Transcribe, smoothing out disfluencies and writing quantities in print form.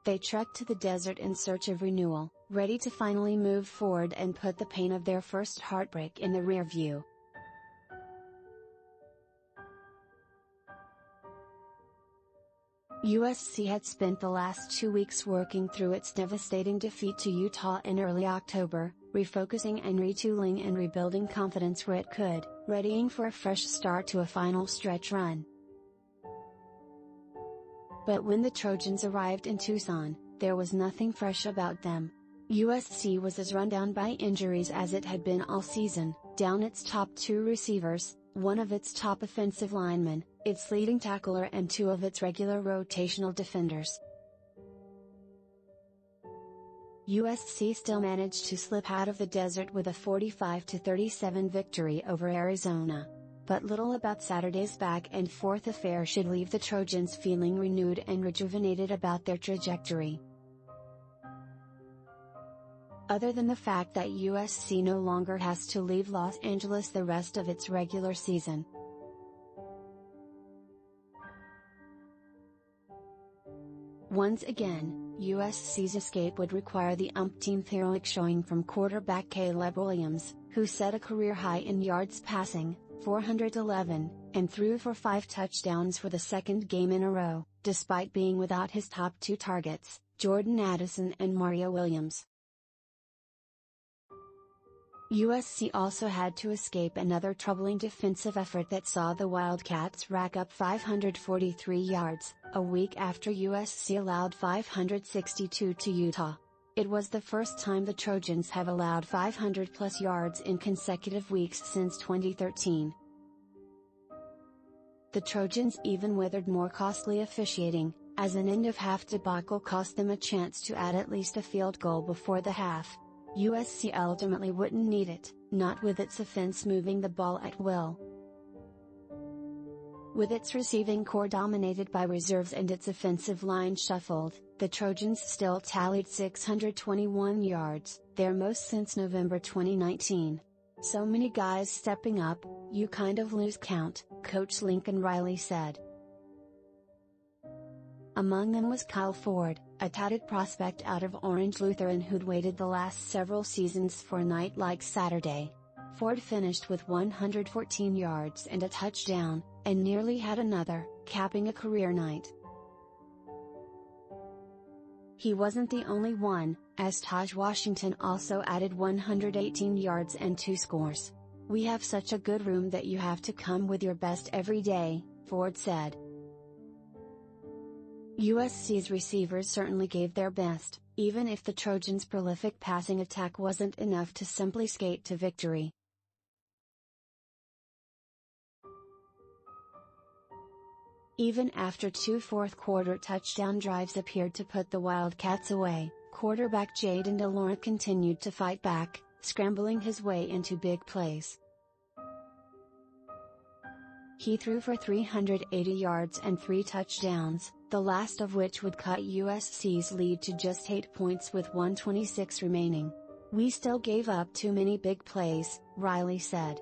They trekked to the desert in search of renewal, ready to finally move forward and put the pain of their first heartbreak in the rearview. USC had spent the last 2 weeks working through its devastating defeat to Utah in early October, refocusing and retooling and rebuilding confidence where it could, readying for a fresh start to a final stretch run. But when the Trojans arrived in Tucson, there was nothing fresh about them. USC was as run down by injuries as it had been all season, down its top 2 receivers, one of its top offensive linemen, its leading tackler and 2 of its regular rotational defenders. USC still managed to slip out of the desert with a 45-37 victory over Arizona. But little about Saturday's back-and-forth affair should leave the Trojans feeling renewed and rejuvenated about their trajectory. Other than the fact that USC no longer has to leave Los Angeles the rest of its regular season. Once again, USC's escape would require the umpteenth heroic showing from quarterback Caleb Williams, who set a career high in yards passing, 411, and threw for 5 touchdowns for the second game in a row, despite being without his top 2 targets, Addison and Mario Williams. USC also had to escape another troubling defensive effort that saw the Wildcats rack up 543 yards, a week after USC allowed 562 to Utah. It was the first time the Trojans have allowed 500-plus yards in consecutive weeks since 2013. The Trojans even weathered more costly officiating, as an end-of-half debacle cost them a chance to add at least a field goal before the half. USC ultimately wouldn't need it, not with its offense moving the ball at will. With its receiving core dominated by reserves and its offensive line shuffled, the Trojans still tallied 621 yards, their most since November 2019. So many guys stepping up, you kind of lose count, Coach Lincoln Riley said. Among them was Kyle Ford, a touted prospect out of Orange Lutheran who'd waited the last several seasons for a night like Saturday. Ford finished with 114 yards and a touchdown, and nearly had another, capping a career night. He wasn't the only one, as Tahj Washington also added 118 yards and 2 scores. "We have such a good room that you have to come with your best every day," Ford said. USC's receivers certainly gave their best, even if the Trojans' prolific passing attack wasn't enough to simply skate to victory. Even after 2 fourth-quarter touchdown drives appeared to put the Wildcats away, quarterback Jayden de Laura continued to fight back, scrambling his way into big plays. He threw for 380 yards and 3 touchdowns, the last of which would cut USC's lead to just 8 points with 1:26 remaining. "We still gave up too many big plays," Riley said.